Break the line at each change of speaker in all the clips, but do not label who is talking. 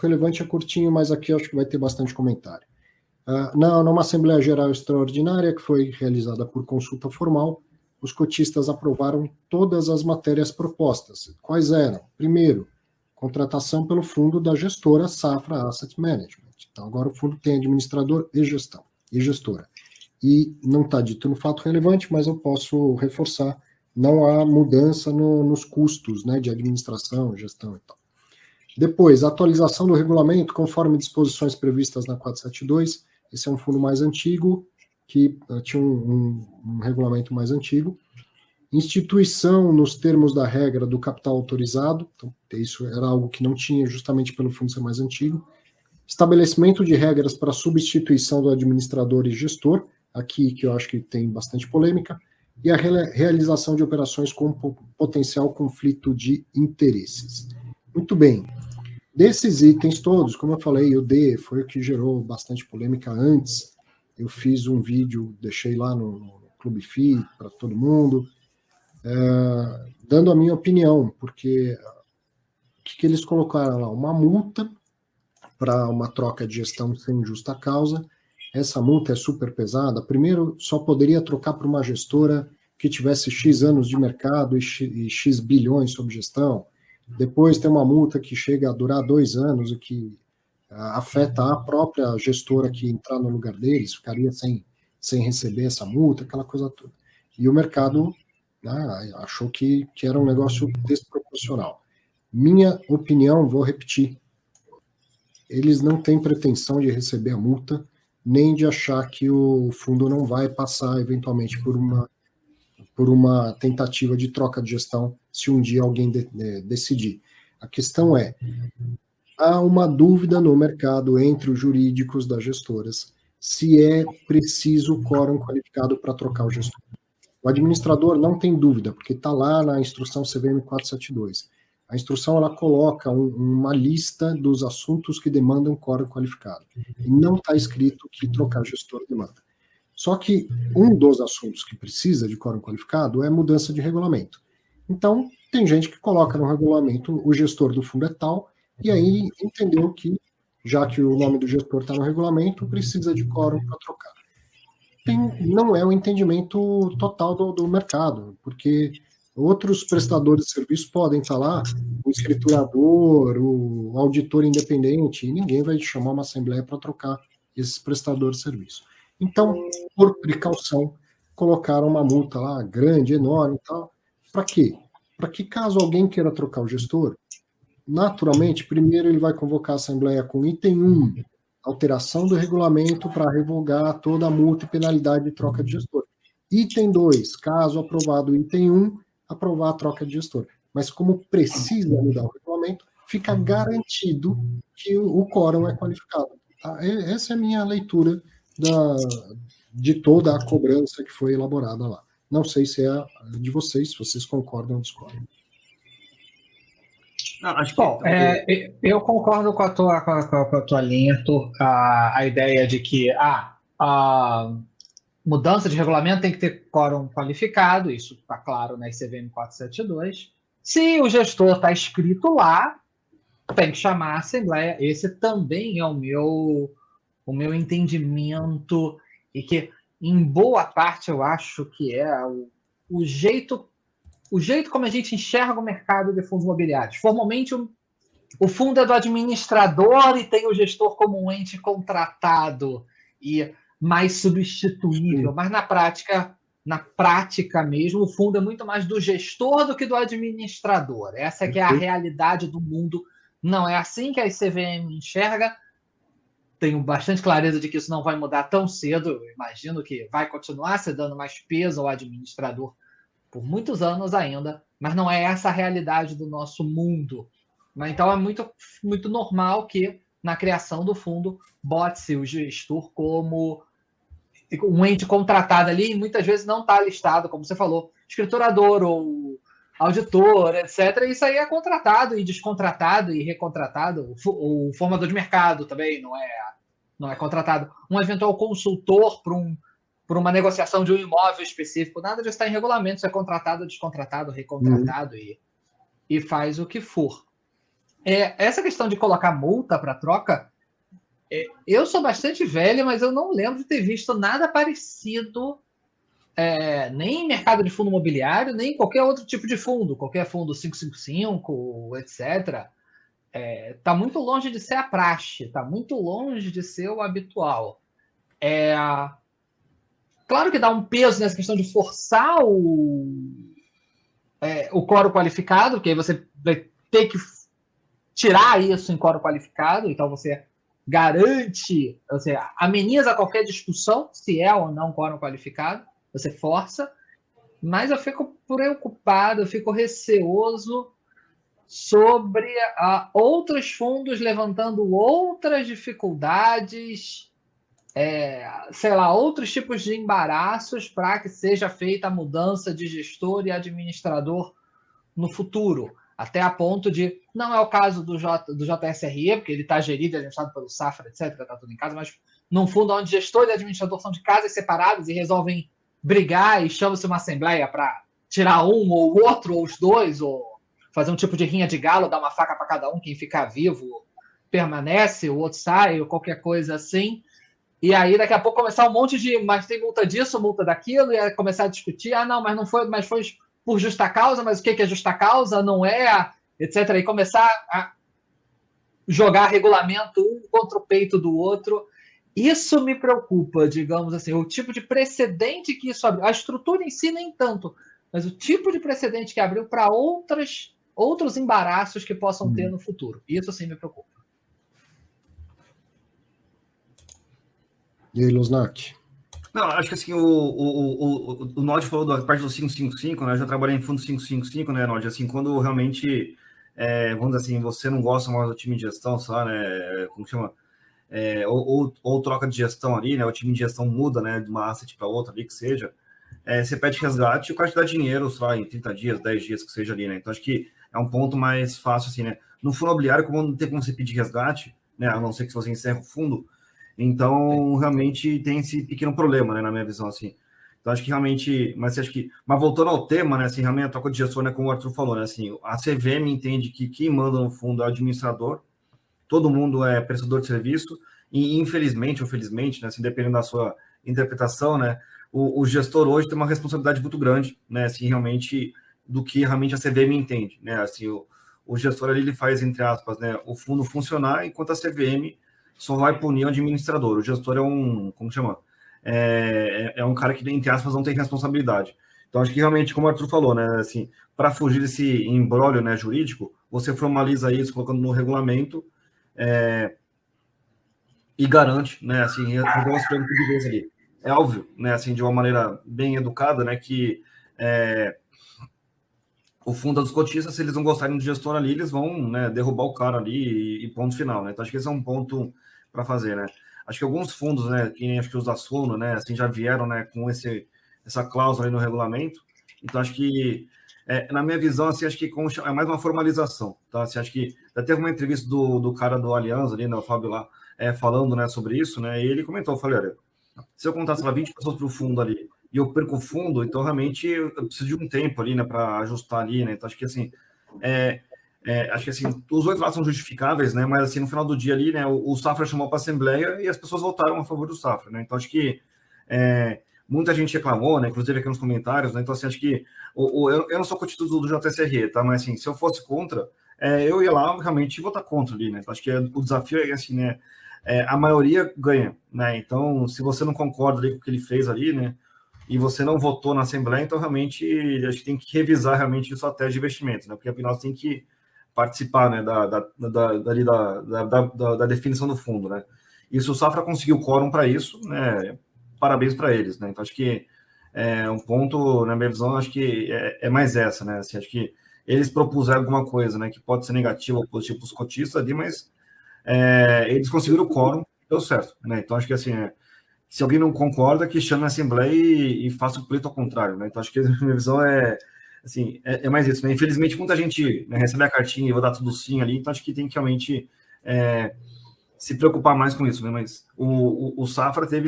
relevante, é curtinho, mas aqui eu acho que vai ter bastante comentário. Numa Assembleia Geral Extraordinária, que foi realizada por consulta formal, os cotistas aprovaram todas as matérias propostas. Quais eram? Primeiro, contratação pelo fundo da gestora Safra Asset Management. Então, agora o fundo tem administrador e gestora. E não está dito no fato relevante, mas eu posso reforçar, não há mudança nos custos, né, de administração, gestão e tal. Depois, atualização do regulamento conforme disposições previstas na 472. Esse é um fundo mais antigo, que tinha um regulamento mais antigo. Instituição nos termos da regra do capital autorizado. Então, isso era algo que não tinha, justamente pelo fundo ser mais antigo. Estabelecimento de regras para substituição do administrador e gestor, aqui que eu acho que tem bastante polêmica, e a realização de operações com potencial conflito de interesses. Muito bem. Desses itens todos, como eu falei, o D foi o que gerou bastante polêmica antes. Eu fiz um vídeo, deixei lá no Clube FI para todo mundo, dando a minha opinião, porque o que eles colocaram lá? Uma multa para uma troca de gestão sem justa causa. Essa multa é super pesada. Primeiro, só poderia trocar para uma gestora que tivesse X anos de mercado e X bilhões sob gestão. Depois tem uma multa que chega a durar 2 anos e que afeta a própria gestora que entrar no lugar deles, ficaria sem receber essa multa, aquela coisa toda. E o mercado, né, achou que era um negócio desproporcional. Minha opinião, vou repetir, eles não têm pretensão de receber a multa, nem de achar que o fundo não vai passar eventualmente por uma tentativa de troca de gestão, se um dia alguém decidir. A questão é, há uma dúvida no mercado entre os jurídicos das gestoras se é preciso quórum qualificado para trocar o gestor. O administrador não tem dúvida, porque está lá na instrução CVM 472. A instrução ela coloca uma lista dos assuntos que demandam quórum qualificado. E não está escrito que trocar gestor demanda. Só que um dos assuntos que precisa de quórum qualificado é mudança de regulamento. Então, tem gente que coloca no regulamento o gestor do fundo é tal, e aí entendeu que, já que o nome do gestor está no regulamento, precisa de quórum para trocar. Não é o entendimento total do mercado, porque outros prestadores de serviço podem estar lá, o escriturador, o auditor independente, e ninguém vai chamar uma assembleia para trocar esses prestadores de serviço. Então, por precaução, colocaram uma multa lá, grande, enorme e tal. Para quê? Para que caso alguém queira trocar o gestor, naturalmente, primeiro ele vai convocar a assembleia com item 1, alteração do regulamento para revogar toda a multa e penalidade de troca de gestor. Item 2, caso aprovado o item 1, aprovar a troca de gestor. Mas como precisa mudar o regulamento, fica garantido que o quórum é qualificado. Tá? Essa é a minha leitura de toda a cobrança que foi elaborada lá. Não sei se é a de vocês, se vocês concordam ou discordam.
Não, acho que... eu concordo com a tua linha, a ideia de que a mudança de regulamento tem que ter quórum qualificado, isso está claro na ICVM 472. Se o gestor está escrito lá, tem que chamar a assembleia. Esse também é o meu entendimento, e que, em boa parte, eu acho que é o jeito como a gente enxerga o mercado de fundos imobiliários. Formalmente, o fundo é do administrador e tem o gestor como um ente contratado e mais substituível, mas na prática mesmo, o fundo é muito mais do gestor do que do administrador. Essa que é a realidade do mundo. Não é assim que a ICVM enxerga. Tenho bastante clareza de que isso não vai mudar tão cedo. Eu imagino que vai continuar se dando mais peso ao administrador por muitos anos ainda, mas não é essa a realidade do nosso mundo. Então é muito, muito normal que na criação do fundo bote-se o gestor como um ente contratado ali, e muitas vezes não está listado, como você falou, escriturador ou auditor, etc. Isso aí é contratado e descontratado e recontratado. O formador de mercado também não é contratado. Um eventual consultor por uma negociação de um imóvel específico, nada disso está em regulamento, isso é contratado, descontratado, recontratado e faz o que for. essa questão de colocar multa para troca, eu sou bastante velho, mas eu não lembro de ter visto nada parecido, nem em mercado de fundo imobiliário, nem em qualquer outro tipo de fundo, qualquer fundo 555, etc. Está muito longe de ser a praxe, está muito longe de ser o habitual. Claro que dá um peso nessa questão de forçar o quórum qualificado, porque aí você vai ter que tirar isso em quórum qualificado, então você garante, você ameniza qualquer discussão, se é ou não quórum qualificado, você força, mas eu fico preocupado, eu fico receoso sobre outros fundos levantando outras dificuldades, sei lá, outros tipos de embaraços para que seja feita a mudança de gestor e administrador no futuro. Até a ponto de, não é o caso do JSRE, porque ele está gerido e administrado pelo Safra, etc., está tudo em casa, mas num fundo onde gestor e administrador são de casas separadas e resolvem brigar e chamam-se uma assembleia para tirar um ou o outro, ou os dois, ou fazer um tipo de rinha de galo, dar uma faca para cada um, quem ficar vivo permanece, o outro sai, ou qualquer coisa assim. E aí, daqui a pouco, começar um monte de, mas tem multa disso, multa daquilo, e aí começar a discutir, não, mas não foi, mas foi por justa causa, mas o que é justa causa, não é, etc. E começar a jogar regulamento um contra o peito do outro. Isso me preocupa, digamos assim, o tipo de precedente que isso abriu. A estrutura em si nem tanto, mas o tipo de precedente que abriu para outros embaraços que possam ter no futuro. Isso sim me preocupa.
E aí, Losnak?
Não, acho que assim, o Nod falou da parte do 555, né? Eu já trabalhei em fundo 555, né, Nod? Assim, quando realmente, vamos dizer assim, você não gosta mais do time de gestão, só, né? Como chama? Ou troca de gestão ali, né? O time de gestão muda, né? De uma asset para outra ali, que seja. Você pede resgate e o cara te dá dinheiro, sei lá, em 30 dias, 10 dias, que seja ali, né? Então, acho que é um ponto mais fácil, assim, né? No fundo imobiliário, como não tem como você pedir resgate, né? A não ser que você encerre o fundo. Então, realmente tem esse pequeno problema, né, na minha visão, assim. Então, acho que realmente, mas voltando ao tema, né, assim, realmente a troca de gestor, né, como o Arthur falou, né, assim, a CVM entende que quem manda no fundo é o administrador, todo mundo é prestador de serviço, e infelizmente ou felizmente, né, assim, dependendo da sua interpretação, né, o gestor hoje tem uma responsabilidade muito grande, né, assim, realmente, do que realmente a CVM entende, né, assim, o gestor ali, ele faz, entre aspas, né, o fundo funcionar, enquanto a CVM só vai punir o administrador. O gestor é como chama? É um cara que, entre aspas, não tem responsabilidade. Então, acho que realmente, como o Arthur falou, né, assim, para fugir desse imbróglio, né, jurídico, você formaliza isso colocando no regulamento e garante, né, assim, regulamento de vez ali. É óbvio, né, assim, de uma maneira bem educada, né, que o fundo dos cotistas, se eles não gostarem do gestor ali, eles vão, né, derrubar o cara ali e ponto final, né? Então, acho que esse é um ponto para fazer, né? Acho que alguns fundos, né, que nem acho que os da Suno, né, assim, já vieram, né, com essa cláusula aí no regulamento. Então, acho que, na minha visão, assim, acho que é mais uma formalização, tá? Assim, acho que já teve uma entrevista do cara do Aliança ali, né, o Fábio lá, falando, né, sobre isso, né, e ele comentou, eu falei, olha, se eu contasse lá 20 pessoas para o fundo ali, e eu perco o fundo, então realmente eu preciso de um tempo ali, né, para ajustar ali, né, então acho que assim, acho que assim, os dois lados são justificáveis, né, mas assim, no final do dia ali, né, o Safra chamou para a Assembleia e as pessoas votaram a favor do Safra, né, então acho que muita gente reclamou, né, inclusive aqui nos comentários, né, então assim, acho que eu não sou contra do JSRE, tá, mas assim, se eu fosse contra, eu ia lá realmente votar contra ali, né, então acho que o desafio é assim, né, a maioria ganha, né, então se você não concorda ali com o que ele fez ali, né, e você não votou na Assembleia, então realmente acho que tem que revisar realmente a estratégia de investimento, né? Porque afinal você tem que participar, né, da definição do fundo, né? E se o Safra conseguiu quórum para isso, né? Parabéns para eles, né? Então acho que um ponto, na minha visão, acho que é mais essa, né? Assim, acho que eles propuseram alguma coisa, né? Que pode ser negativa ou positiva para os cotistas ali, mas eles conseguiram o quórum, deu certo, né? Então acho que assim se alguém não concorda, que chame a Assembleia e faça o pleito ao contrário, né? Então, acho que a minha visão assim, mais isso, né? Infelizmente, muita gente, né, recebe a cartinha e vai dar tudo sim ali, então acho que tem que realmente se preocupar mais com isso, né? Mas o Safra teve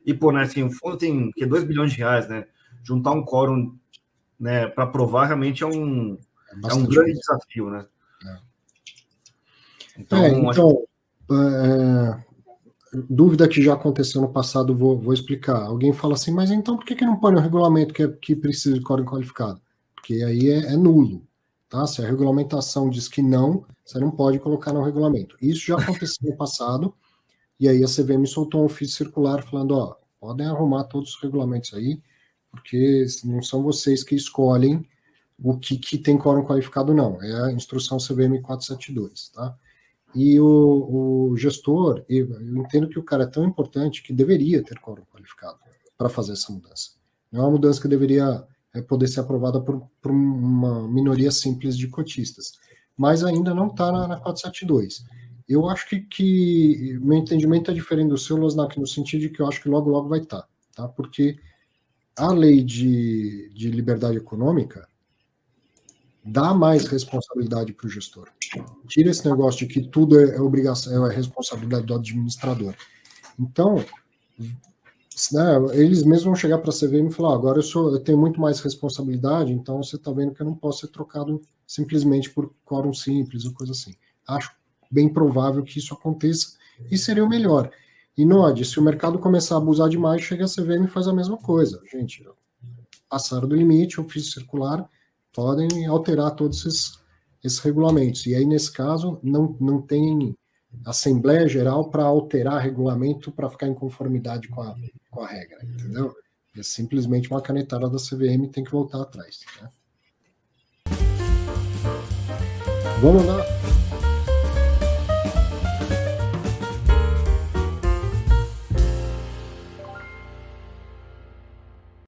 e pô, né, assim, o fundo tem 2 bilhões de reais, né? Juntar um quórum, né, para aprovar realmente é um grande desafio, né? Então,
dúvida que já aconteceu no passado, vou explicar. Alguém fala assim, mas então por que não põe no regulamento que precisa de quórum qualificado? Porque aí é nulo, tá? Se a regulamentação diz que não, você não pode colocar no regulamento. Isso já aconteceu no passado, e aí a CVM soltou um ofício circular falando, ó, podem arrumar todos os regulamentos aí, porque não são vocês que escolhem o que tem quórum qualificado, não. É a instrução CVM 472, tá? E o gestor, eu entendo que o cara é tão importante que deveria ter quórum qualificado para fazer essa mudança. Não é uma mudança que deveria poder ser aprovada por uma minoria simples de cotistas. Mas ainda não está na 472. Eu acho que meu entendimento é diferente do seu, Losnak, no sentido de que eu acho que logo vai estar, tá? Porque a lei de liberdade econômica dá mais responsabilidade para o gestor. Tira esse negócio de que tudo é obrigação, é responsabilidade do administrador. Então, né, eles mesmos vão chegar para a CVM e falar, agora eu tenho muito mais responsabilidade, então você está vendo que eu não posso ser trocado simplesmente por quórum simples ou coisa assim. Acho bem provável que isso aconteça e seria o melhor. E Nod, se o mercado começar a abusar demais, chega a CVM e faz a mesma coisa. Gente, passaram do limite, ofício circular, podem alterar todos esses regulamentos. E aí, nesse caso, não tem Assembleia Geral para alterar regulamento para ficar em conformidade com a regra, entendeu? É simplesmente uma canetada da CVM e tem que voltar atrás. Né? Vamos lá.